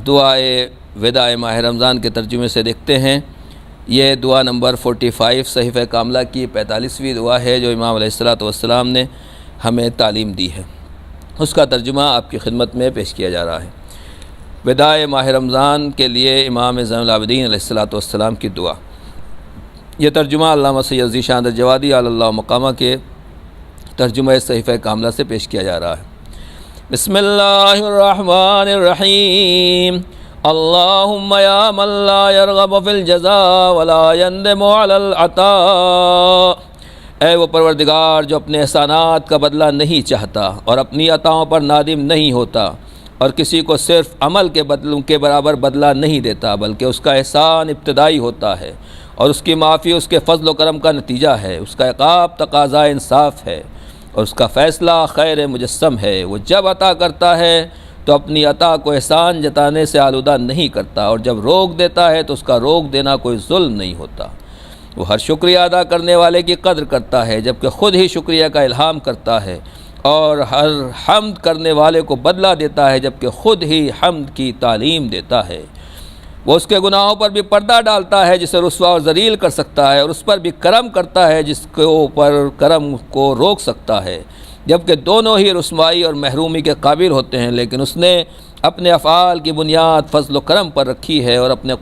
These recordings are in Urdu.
دعائے وداع ماہ رمضان کے ترجمے سے دیکھتے ہیں۔ یہ دعا نمبر 45 صحیفہ کاملہ کی 45ویں دعا ہے جو امام علیہ الصلوۃ والسلام نے ہمیں تعلیم دی ہے۔ اس کا ترجمہ آپ کی خدمت میں پیش کیا جا رہا ہے۔ وداع ماہ رمضان کے لیے امام زین العابدین علیہ الصلوۃ والسلام کی دعا۔ یہ ترجمہ علامہ سید ذیشان الجوادی علی اللہ مقامہ کے ترجمہ صحیفہ کاملہ سے پیش کیا جا رہا ہے۔ بسم اللہ الرحمن الرحیم۔ اللہم یا من لا یرغب فی الجزاء ولا یندم علی العطاء، اے وہ پروردگار جو اپنے احسانات کا بدلہ نہیں چاہتا اور اپنی عطاؤں پر نادم نہیں ہوتا، اور کسی کو صرف عمل کے بدلوں کے برابر بدلہ نہیں دیتا، بلکہ اس کا احسان ابتدائی ہوتا ہے اور اس کی معافی اس کے فضل و کرم کا نتیجہ ہے، اس کا عقاب تقاضا انصاف ہے اور اس کا فیصلہ خیر مجسم ہے۔ وہ جب عطا کرتا ہے تو اپنی عطا کو احسان جتانے سے آلودہ نہیں کرتا، اور جب روک دیتا ہے تو اس کا روک دینا کوئی ظلم نہیں ہوتا۔ وہ ہر شکریہ ادا کرنے والے کی قدر کرتا ہے جبکہ خود ہی شکریہ کا الہام کرتا ہے، اور ہر حمد کرنے والے کو بدلہ دیتا ہے جبکہ خود ہی حمد کی تعلیم دیتا ہے۔ وہ اس کے گناہوں پر بھی پردہ ڈالتا ہے جسے رسوا اور ذلیل کر سکتا ہے، اور اس پر بھی کرم کرتا ہے جس کے اوپر کرم کو روک سکتا ہے، جبکہ دونوں ہی رسوائی اور محرومی کے قابل ہوتے ہیں، لیکن اس نے اپنے افعال کی بنیاد فضل و کرم پر رکھی ہے اور اپنی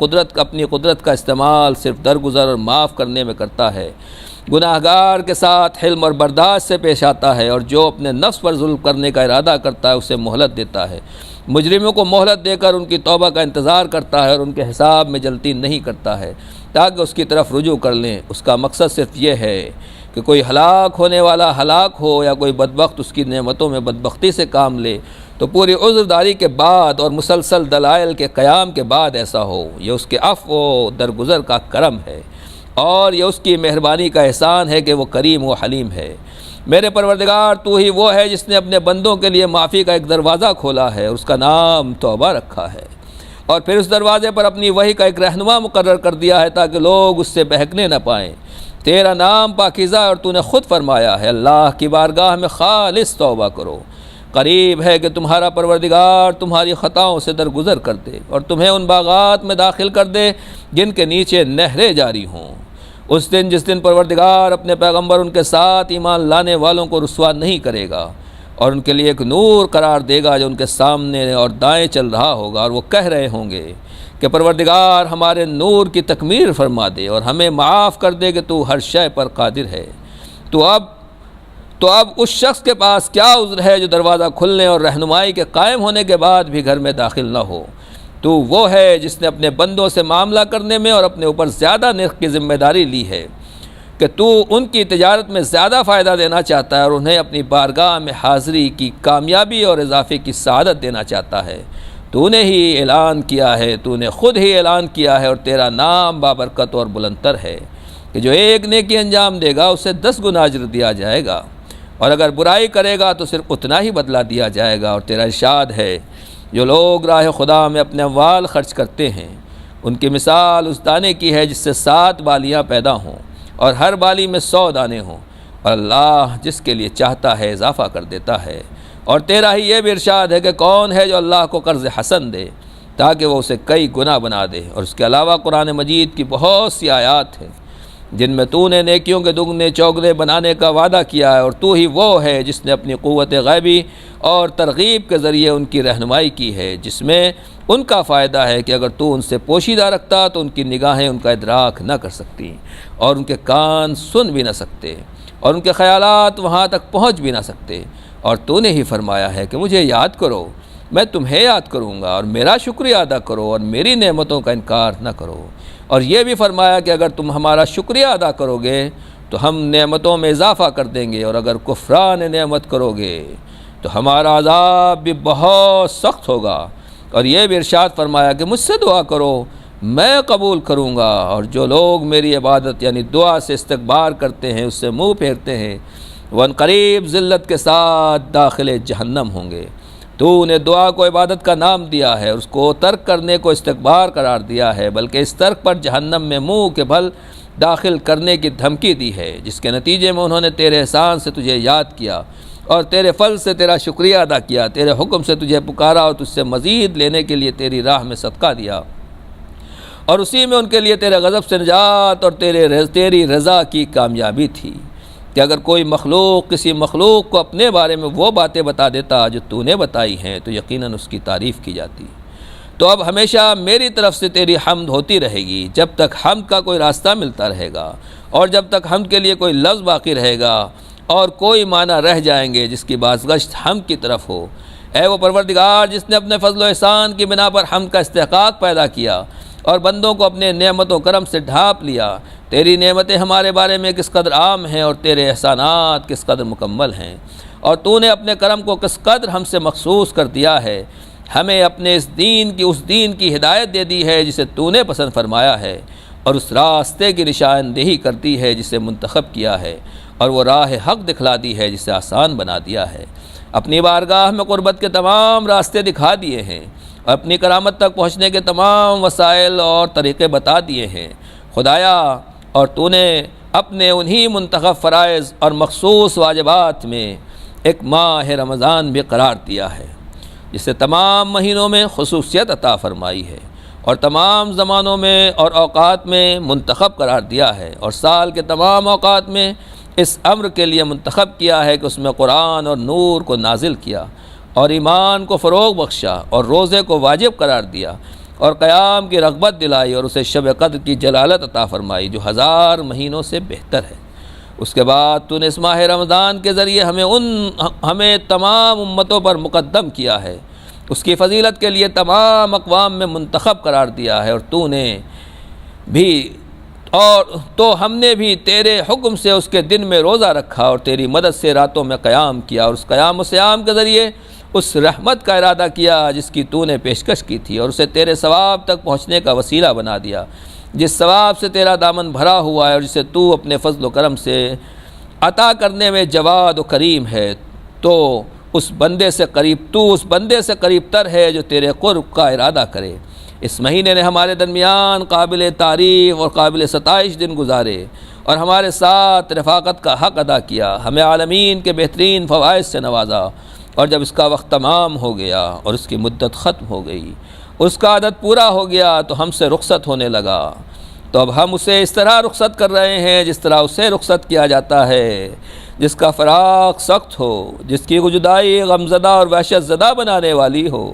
قدرت کا استعمال صرف درگزر اور معاف کرنے میں کرتا ہے۔ گناہ گار کے ساتھ حلم اور برداشت سے پیش آتا ہے، اور جو اپنے نفس پر ظلم کرنے کا ارادہ کرتا ہے اسے مہلت دیتا ہے۔ مجرموں کو مہلت دے کر ان کی توبہ کا انتظار کرتا ہے اور ان کے حساب میں جلدی نہیں کرتا ہے تاکہ اس کی طرف رجوع کر لیں۔ اس کا مقصد صرف یہ ہے کہ کوئی ہلاک ہونے والا ہلاک ہو یا کوئی بدبخت اس کی نعمتوں میں بدبختی سے کام لے تو پوری عذرداری کے بعد اور مسلسل دلائل کے قیام کے بعد ایسا ہو۔ یہ اس کے عفو و درگزر کا کرم ہے، اور یہ اس کی مہربانی کا احسان ہے کہ وہ کریم و حلیم ہے۔ میرے پروردگار تو ہی وہ ہے جس نے اپنے بندوں کے لیے معافی کا ایک دروازہ کھولا ہے اور اس کا نام توبہ رکھا ہے، اور پھر اس دروازے پر اپنی وحی کا ایک رہنما مقرر کر دیا ہے تاکہ لوگ اس سے بہکنے نہ پائیں۔ تیرا نام پاکیزہ اور تو نے خود فرمایا ہے، اللہ کی بارگاہ میں خالص توبہ کرو۔ قریب ہے کہ تمہارا پروردگار تمہاری خطاؤں سے درگزر کر دے اور تمہیں ان باغات میں داخل کر دے جن کے نیچے نہریں جاری ہوں۔ اس دن جس دن پروردگار اپنے پیغمبر ان کے ساتھ ایمان لانے والوں کو رسوا نہیں کرے گا، اور ان کے لیے ایک نور قرار دے گا جو ان کے سامنے اور دائیں چل رہا ہوگا، اور وہ کہہ رہے ہوں گے کہ پروردگار ہمارے نور کی تکمیل فرما دے اور ہمیں معاف کر دے کہ تو ہر شے پر قادر ہے۔ تو اب اس شخص کے پاس کیا عذر ہے جو دروازہ کھلنے اور رہنمائی کے قائم ہونے کے بعد بھی گھر میں داخل نہ ہو۔ تو وہ ہے جس نے اپنے بندوں سے معاملہ کرنے میں اور اپنے اوپر زیادہ نرخ کی ذمہ داری لی ہے کہ تو ان کی تجارت میں زیادہ فائدہ دینا چاہتا ہے اور انہیں اپنی بارگاہ میں حاضری کی کامیابی اور اضافے کی سعادت دینا چاہتا ہے۔ تو نے ہی اعلان کیا ہے، تو نے خود ہی اعلان کیا ہے، اور تیرا نام بابرکت اور بلندتر ہے کہ جو ایک نیکی انجام دے گا اسے 10 گنا اجر دیا جائے گا، اور اگر برائی کرے گا تو صرف اتنا ہی بدلہ دیا جائے گا۔ اور تیرا ارشاد ہے، جو لوگ راہ خدا میں اپنے اموال خرچ کرتے ہیں ان کی مثال اس دانے کی ہے جس سے 7 بالیاں پیدا ہوں اور ہر بالی میں 100 دانے ہوں، اور اللہ جس کے لیے چاہتا ہے اضافہ کر دیتا ہے۔ اور تیرا ہی یہ بھی ارشاد ہے کہ کون ہے جو اللہ کو قرض حسن دے تاکہ وہ اسے کئی گنا بنا دے۔ اور اس کے علاوہ قرآن مجید کی بہت سی آیات ہیں جن میں تو نے نیکیوں کے دگنے چوگنے بنانے کا وعدہ کیا ہے، اور تو ہی وہ ہے جس نے اپنی قوت غیبی اور ترغیب کے ذریعے ان کی رہنمائی کی ہے، جس میں ان کا فائدہ ہے کہ اگر تو ان سے پوشیدہ رکھتا تو ان کی نگاہیں ان کا ادراک نہ کر سکتی، اور ان کے کان سن بھی نہ سکتے، اور ان کے خیالات وہاں تک پہنچ بھی نہ سکتے۔ اور تو نے ہی فرمایا ہے کہ مجھے یاد کرو، میں تمہیں یاد کروں گا، اور میرا شکریہ ادا کرو اور میری نعمتوں کا انکار نہ کرو۔ اور یہ بھی فرمایا کہ اگر تم ہمارا شکریہ ادا کرو گے تو ہم نعمتوں میں اضافہ کر دیں گے، اور اگر کفران نعمت کرو گے تو ہمارا عذاب بھی بہت سخت ہوگا۔ اور یہ بھی ارشاد فرمایا کہ مجھ سے دعا کرو میں قبول کروں گا، اور جو لوگ میری عبادت یعنی دعا سے استکبار کرتے ہیں، اس سے منہ پھیرتے ہیں، وہ عنقریب ذلت کے ساتھ داخل جہنم ہوں گے۔ تو نے دعا کو عبادت کا نام دیا ہے، اس کو ترک کرنے کو استکبار قرار دیا ہے، بلکہ اس ترک پر جہنم میں منہ کے بھل داخل کرنے کی دھمکی دی ہے، جس کے نتیجے میں انہوں نے تیرے احسان سے تجھے یاد کیا اور تیرے فضل سے تیرا شکریہ ادا کیا، تیرے حکم سے تجھے پکارا اور تجھ سے مزید لینے کے لیے تیری راہ میں صدقہ دیا، اور اسی میں ان کے لیے تیرے غضب سے نجات اور تیری رضا کی کامیابی تھی کہ اگر کوئی مخلوق کسی مخلوق کو اپنے بارے میں وہ باتیں بتا دیتا جو تو نے بتائی ہیں تو یقیناً اس کی تعریف کی جاتی۔ تو اب ہمیشہ میری طرف سے تیری حمد ہوتی رہے گی جب تک حمد کا کوئی راستہ ملتا رہے گا، اور جب تک حمد کے لیے کوئی لفظ باقی رہے گا اور کوئی معنی رہ جائیں گے جس کی بازگشت حمد کی طرف ہو۔ اے وہ پروردگار جس نے اپنے فضل و احسان کی بنا پر حمد کا استحقاق پیدا کیا اور بندوں کو اپنے نعمت و کرم سے ڈھانپ لیا، تیری نعمتیں ہمارے بارے میں کس قدر عام ہیں اور تیرے احسانات کس قدر مکمل ہیں، اور تو نے اپنے کرم کو کس قدر ہم سے مخصوص کر دیا ہے۔ ہمیں اپنے اس دین کی ہدایت دے دی ہے جسے تو نے پسند فرمایا ہے، اور اس راستے کی نشاندہی کرتی ہے جسے منتخب کیا ہے، اور وہ راہ حق دکھلا دی ہے جسے آسان بنا دیا ہے۔ اپنی بارگاہ میں قربت کے تمام راستے دکھا دیے ہیں، اور اپنی کرامت تک پہنچنے کے تمام وسائل اور طریقے بتا دیے ہیں خدایا، اور تو نے اپنے انہی منتخب فرائض اور مخصوص واجبات میں ایک ماہ رمضان بھی قرار دیا ہے جسے تمام مہینوں میں خصوصیت عطا فرمائی ہے، اور تمام زمانوں میں اور اوقات میں منتخب قرار دیا ہے، اور سال کے تمام اوقات میں اس امر کے لیے منتخب کیا ہے کہ اس میں قرآن اور نور کو نازل کیا، اور ایمان کو فروغ بخشا، اور روزے کو واجب قرار دیا، اور قیام کی رغبت دلائی، اور اسے شب قدر کی جلالت عطا فرمائی جو 1000 مہینوں سے بہتر ہے۔ اس کے بعد تو نے اس ماہ رمضان کے ذریعے ہمیں تمام امتوں پر مقدم کیا ہے، اس کی فضیلت کے لیے تمام اقوام میں منتخب قرار دیا ہے، اور تو ہم نے بھی تیرے حکم سے اس کے دن میں روزہ رکھا اور تیری مدد سے راتوں میں قیام کیا، اور اس قیام و صیام کے ذریعے اس رحمت کا ارادہ کیا جس کی تو نے پیشکش کی تھی، اور اسے تیرے ثواب تک پہنچنے کا وسیلہ بنا دیا، جس ثواب سے تیرا دامن بھرا ہوا ہے، اور جسے تو اپنے فضل و کرم سے عطا کرنے میں جواد و کریم ہے۔ تو اس بندے سے قریب تر ہے جو تیرے قرب کا ارادہ کرے۔ اس مہینے نے ہمارے درمیان قابل تعریف اور قابل ستائش دن گزارے، اور ہمارے ساتھ رفاقت کا حق ادا کیا، ہمیں عالمین کے بہترین فوائد سے نوازا، اور جب اس کا وقت تمام ہو گیا اور اس کی مدت ختم ہو گئی، اس کا عدد پورا ہو گیا تو ہم سے رخصت ہونے لگا، تو اب ہم اسے اس طرح رخصت کر رہے ہیں جس طرح اسے رخصت کیا جاتا ہے جس کا فراق سخت ہو، جس کی جدائی غمزدہ اور وحشت زدہ بنانے والی ہو،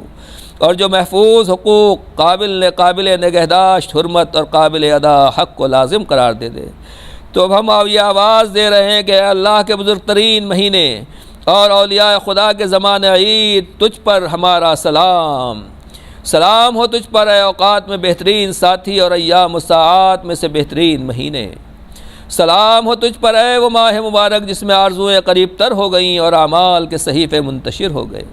اور جو محفوظ حقوق قابل نگہداشت حرمت اور قابل ادا حق کو لازم قرار دے۔ تو اب ہم یہ آواز دے رہے ہیں کہ اے اللہ کے بزرگ ترین مہینے اور اولیاء خدا کے زمان عید، تجھ پر ہمارا سلام ہو تجھ پر اے اوقات میں بہترین ساتھی اور ایام و ساعات میں سے بہترین مہینے، سلام ہو تجھ پر اے وہ ماہ مبارک جس میں آرزوئیں قریب تر ہو گئیں اور اعمال کے صحیفے منتشر ہو گئے،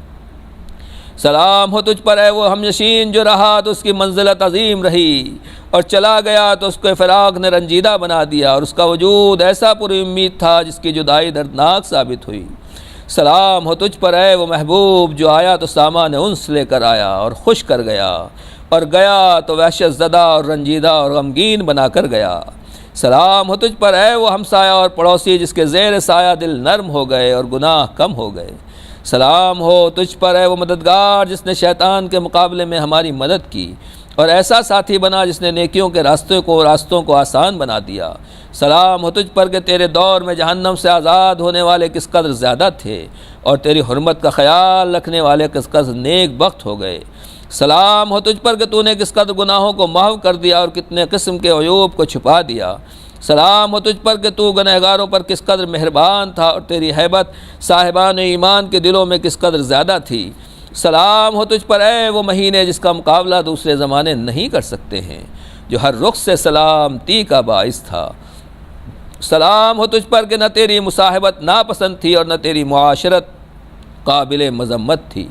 سلام ہو تجھ پر اے وہ ہمنشین جو رہا تو اس کی منزلت عظیم رہی، اور چلا گیا تو اس کو فراق نے رنجیدہ بنا دیا، اور اس کا وجود ایسا پر امید تھا جس کی جدائی دردناک ثابت ہوئی، سلام ہو تجھ پر اے وہ محبوب جو آیا تو سامان انس لے کر آیا اور خوش کر گیا، اور گیا تو وحشت زدہ اور رنجیدہ اور غمگین بنا کر گیا، سلام ہو تجھ پر اے وہ ہمسایہ اور پڑوسی جس کے زیر سایہ دل نرم ہو گئے اور گناہ کم ہو گئے، سلام ہو تجھ پر اے وہ مددگار جس نے شیطان کے مقابلے میں ہماری مدد کی، اور ایسا ساتھی بنا جس نے نیکیوں کے راستوں کو آسان بنا دیا، سلام ہو تجھ پر کہ تیرے دور میں جہنم سے آزاد ہونے والے کس قدر زیادہ تھے، اور تیری حرمت کا خیال رکھنے والے کس قدر نیک بخت ہو گئے، سلام ہو تجھ پر کہ تو نے کس قدر گناہوں کو محو کر دیا اور کتنے قسم کے عیوب کو چھپا دیا، سلام ہو تجھ پر کہ تو گنہگاروں پر کس قدر مہربان تھا اور تیری ہیبت صاحبان ایمان کے دلوں میں کس قدر زیادہ تھی، سلام ہو تجھ پر اے وہ مہینے جس کا مقابلہ دوسرے زمانے نہیں کر سکتے ہیں، جو ہر رخ سے سلامتی کا باعث تھا، سلام ہو تجھ پر کہ نہ تیری مصاحبت ناپسند تھی اور نہ تیری معاشرت قابل مذمت تھی،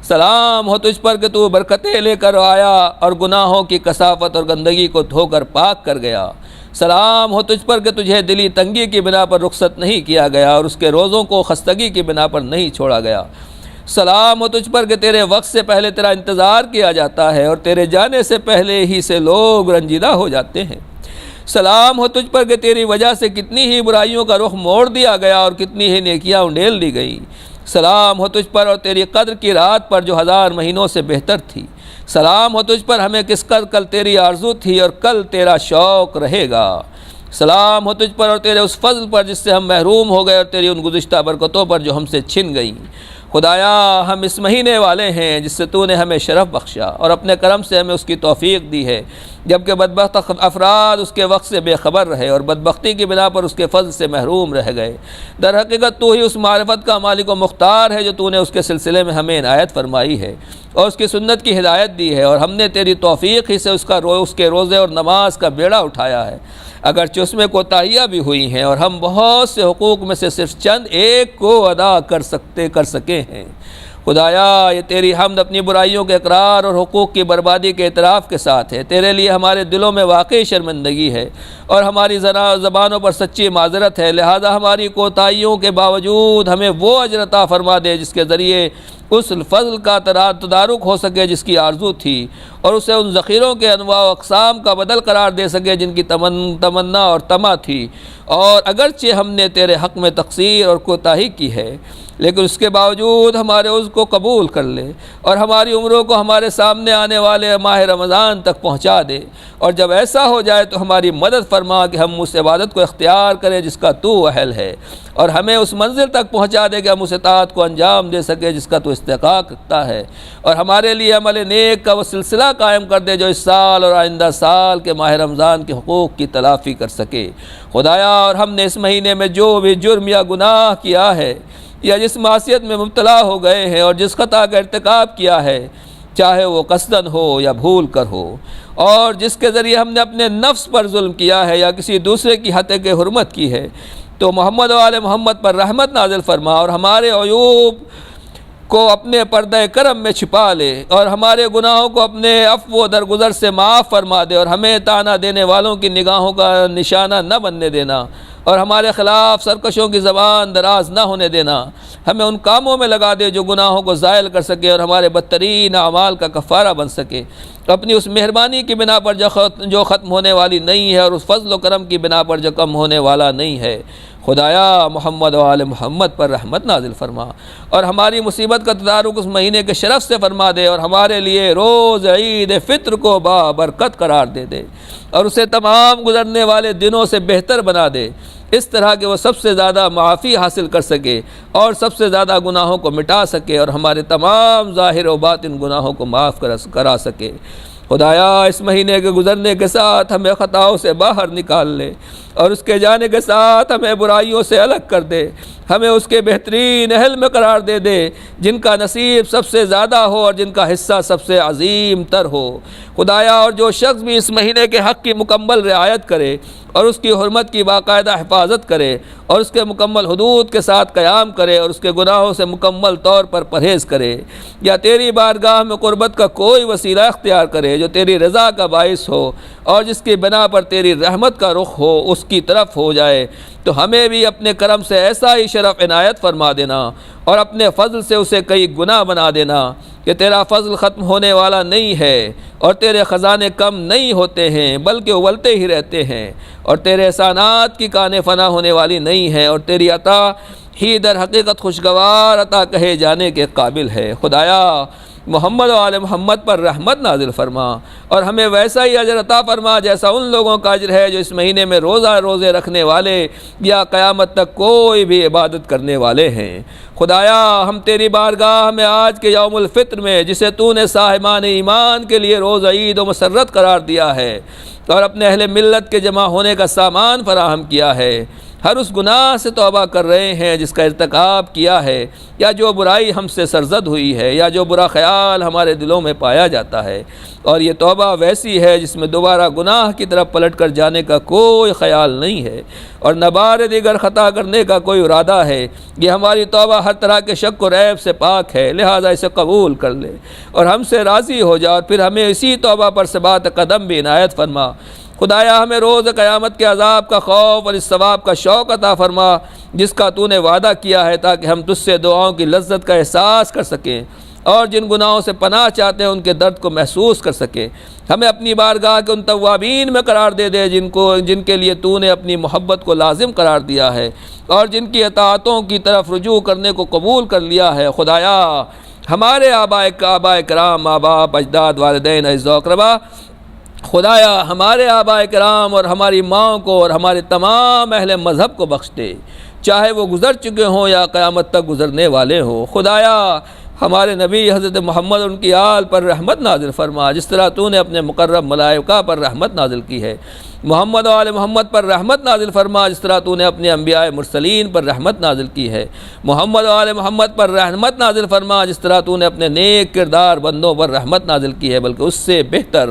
سلام ہو تجھ پر کہ تو برکتیں لے کر آیا اور گناہوں کی کثافت اور گندگی کو دھو کر پاک کر گیا، سلام ہو تجھ پر کہ تجھے دلی تنگی کی بنا پر رخصت نہیں کیا گیا اور اس کے روزوں کو خستگی کی بنا پر نہیں چھوڑا گیا، سلام ہو تجھ پر کہ تیرے وقت سے پہلے تیرا انتظار کیا جاتا ہے اور تیرے جانے سے پہلے ہی سے لوگ رنجیدہ ہو جاتے ہیں، سلام ہو تجھ پر کہ تیری وجہ سے کتنی ہی برائیوں کا رخ موڑ دیا گیا اور کتنی ہی نیکیاں انڈیل دی گئیں، سلام ہو تجھ پر اور تیری قدر کی رات پر جو 1000 مہینوں سے بہتر تھی، سلام ہو تجھ پر ہمیں کس قدر کل تیری آرزو تھی اور کل تیرا شوق رہے گا، سلام ہو تجھ پر اور تیرے اس فضل پر جس سے ہم محروم ہو گئے اور تیری ان گزشتہ برکتوں پر جو ہم سے چھن گئیں۔ خدایا ہم اس مہینے والے ہیں جس سے تو نے ہمیں شرف بخشا اور اپنے کرم سے ہمیں اس کی توفیق دی ہے، جبکہ بدبخت افراد اس کے وقت سے بے خبر رہے اور بدبختی کی بنا پر اس کے فضل سے محروم رہ گئے۔ در حقیقت تو ہی اس معرفت کا مالک و مختار ہے جو تو نے اس کے سلسلے میں ہمیں عنایت فرمائی ہے اور اس کی سنت کی ہدایت دی ہے، اور ہم نے تیری توفیق ہی سے اس کے روزے اور نماز کا بیڑا اٹھایا ہے، اگرچہ اس میں کوتاہیاں بھی ہوئی ہیں اور ہم بہت سے حقوق میں سے صرف چند ایک کو ادا کر سکے ہیں۔ خدایا یہ تیری حمد اپنی برائیوں کے اقرار اور حقوق کی بربادی کے اعتراف کے ساتھ ہے، تیرے لیے ہمارے دلوں میں واقعی شرمندگی ہے اور ہماری زبانوں پر سچی معذرت ہے، لہذا ہماری کوتاہیوں کے باوجود ہمیں وہ اجر عطا فرما دے جس کے ذریعے اس فضل کا تدارک ہو سکے جس کی آرزو تھی، اور اسے ان ذخیروں کے انواع و اقسام کا بدل قرار دے سکے جن کی تمنا اور طمع تھی، اور اگرچہ ہم نے تیرے حق میں تقصیر اور کوتاہی کی ہے لیکن اس کے باوجود ہمارے عذر کو قبول کر لے اور ہماری عمروں کو ہمارے سامنے آنے والے ماہ رمضان تک پہنچا دے، اور جب ایسا ہو جائے تو ہماری مدد فرما کہ ہم اس عبادت کو اختیار کریں جس کا تو اہل ہے، اور ہمیں اس منزل تک پہنچا دے کہ ہم اس اطاعت کو انجام دے سکے جس کا تو استحقاق رکھتا ہے، اور ہمارے لیے عمل نیک کا وہ سلسلہ قائم کر دے جو اس سال اور آئندہ سال کے ماہ رمضان کے حقوق کی تلافی کر سکے۔ خدایا اور ہم نے اس مہینے میں جو بھی جرم یا گناہ کیا ہے یا جس معصیت میں مبتلا ہو گئے ہیں اور جس خطا کا ارتکاب کیا ہے، چاہے وہ قصداً ہو یا بھول کر ہو، اور جس کے ذریعے ہم نے اپنے نفس پر ظلم کیا ہے یا کسی دوسرے کی حق کے حرمت کی ہے، تو محمد و آل محمد پر رحمت نازل فرما اور ہمارے عیوب کو اپنے پردہ کرم میں چھپا لے، اور ہمارے گناہوں کو اپنے عفو و درگزر سے معاف فرما دے، اور ہمیں طعنہ دینے والوں کی نگاہوں کا نشانہ نہ بننے دینا، اور ہمارے خلاف سرکشوں کی زبان دراز نہ ہونے دینا، ہمیں ان کاموں میں لگا دے جو گناہوں کو زائل کر سکے اور ہمارے بدترین اعمال کا کفارہ بن سکے، اپنی اس مہربانی کی بنا پر جو ختم ہونے والی نہیں ہے اور اس فضل و کرم کی بنا پر جو کم ہونے والا نہیں ہے۔ خدایا محمد و آل محمد پر رحمت نازل فرما اور ہماری مصیبت کا تدارک اس مہینے کے شرف سے فرما دے، اور ہمارے لیے روز عید فطر کو بابرکت قرار دے اور اسے تمام گزرنے والے دنوں سے بہتر بنا دے، اس طرح کہ وہ سب سے زیادہ معافی حاصل کر سکے اور سب سے زیادہ گناہوں کو مٹا سکے اور ہمارے تمام ظاہر و باطن گناہوں کو معاف کرا سکے۔ خدایا اس مہینے کے گزرنے کے ساتھ ہمیں خطاؤں سے باہر نکال لے اور اس کے جانے کے ساتھ ہمیں برائیوں سے الگ کر دے، ہمیں اس کے بہترین اہل میں قرار دے جن کا نصیب سب سے زیادہ ہو اور جن کا حصہ سب سے عظیم تر ہو۔ خدایا اور جو شخص بھی اس مہینے کے حق کی مکمل رعایت کرے اور اس کی حرمت کی باقاعدہ حفاظت کرے اور اس کے مکمل حدود کے ساتھ قیام کرے اور اس کے گناہوں سے مکمل طور پر پرہیز کرے، یا تیری بارگاہ میں قربت کا کوئی وسیلہ اختیار کرے جو تیری رضا کا باعث ہو اور جس کی بنا پر تیری رحمت کا رخ ہو اس کی طرف ہو جائے، تو ہمیں بھی اپنے کرم سے ایسا ہی شرف عنایت فرما دینا اور اپنے فضل سے اسے کئی گنا بنا دینا کہ تیرا فضل ختم ہونے والا نہیں ہے اور تیرے خزانے کم نہیں ہوتے ہیں بلکہ ابلتے ہی رہتے ہیں، اور تیرے احسانات کی کانیں فنا ہونے والی نہیں ہے، اور تیری عطا ہی در حقیقت خوشگوار عطا کہے جانے کے قابل ہے۔ خدایا محمد و آل محمد پر رحمت نازل فرما اور ہمیں ویسا ہی اجر عطا فرما جیسا ان لوگوں کا اجر ہے جو اس مہینے میں روزے رکھنے والے یا قیامت تک کوئی بھی عبادت کرنے والے ہیں۔ خدایا ہم تیری بارگاہ میں آج کے یوم الفطر میں جسے تو نے صاحبان ایمان کے لیے روز عید و مسرت قرار دیا ہے اور اپنے اہل ملت کے جمع ہونے کا سامان فراہم کیا ہے، ہر اس گناہ سے توبہ کر رہے ہیں جس کا ارتکاب کیا ہے یا جو برائی ہم سے سرزد ہوئی ہے یا جو برا خیال ہمارے دلوں میں پایا جاتا ہے، اور یہ توبہ ویسی ہے جس میں دوبارہ گناہ کی طرف پلٹ کر جانے کا کوئی خیال نہیں ہے اور نہ بار دیگر خطا کرنے کا کوئی ارادہ ہے۔ یہ ہماری توبہ ہر طرح کے شک و ریب سے پاک ہے، لہذا اسے قبول کر لے اور ہم سے راضی ہو جا، اور پھر ہمیں اسی توبہ پر ثبات قدم بھی عنایت فرما۔ خدایا ہمیں روز قیامت کے عذاب کا خوف اور اس ثواب کا شوق عطا فرما جس کا تو نے وعدہ کیا ہے، تاکہ ہم تجھ سے دعاؤں کی لذت کا احساس کر سکیں اور جن گناہوں سے پناہ چاہتے ہیں ان کے درد کو محسوس کر سکے۔ ہمیں اپنی بارگاہ کے ان توابین میں قرار دے دے جن کے لیے تو نے اپنی محبت کو لازم قرار دیا ہے اور جن کی اطاعتوں کی طرف رجوع کرنے کو قبول کر لیا ہے۔ خدایا ہمارے آباء کرام، ماں باپ، اجداد، والدین، اعزاء و اقربا، خدایا ہمارے آباء کرام اور ہماری ماں کو اور ہمارے تمام اہل مذہب کو بخش دے، چاہے وہ گزر چکے ہوں یا قیامت تک گزرنے والے ہوں۔ خدایا ہمارے نبی حضرت محمد ان کی آل پر رحمت نازل فرما، جس طرح تو نے اپنے مقرب ملائکہ پر رحمت نازل کی ہے۔ محمد و آل محمد پر رحمت نازل فرما، جس طرح تو نے اپنے انبیاء مرسلین پر رحمت نازل کی ہے۔ محمد و آل محمد پر رحمت نازل فرما، جس طرح تو نے اپنے نیک کردار بندوں پر رحمت نازل کی ہے، بلکہ اس سے بہتر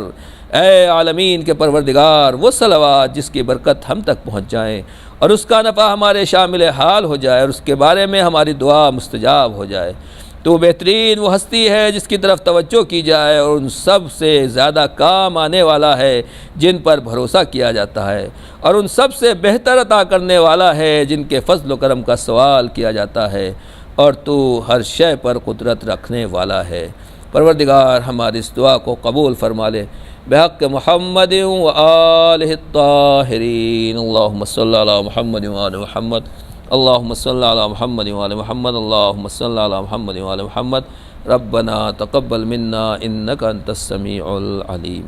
اے عالمین کے پروردگار وہ صلوات جس کی برکت ہم تک پہنچ جائیں اور اس کا نفع ہمارے شامل حال ہو جائے اور اس کے بارے میں ہماری دعا مستجاب ہو جائے۔ تو بہترین وہ ہستی ہے جس کی طرف توجہ کی جائے اور ان سب سے زیادہ کام آنے والا ہے جن پر بھروسہ کیا جاتا ہے، اور ان سب سے بہتر عطا کرنے والا ہے جن کے فضل و کرم کا سوال کیا جاتا ہے، اور تو ہر شے پر قدرت رکھنے والا ہے۔ پروردگار ہماری اس دعا کو قبول فرما لے بحق محمد و آلہ الطاہرین۔ اللہم صلی علی محمد و آل محمد، اللہم صلی علی محمد و آل محمد، اللہم صلی علی محمد و آل محمد۔ ربنا تقبل منا انک انت السمیع العلیم۔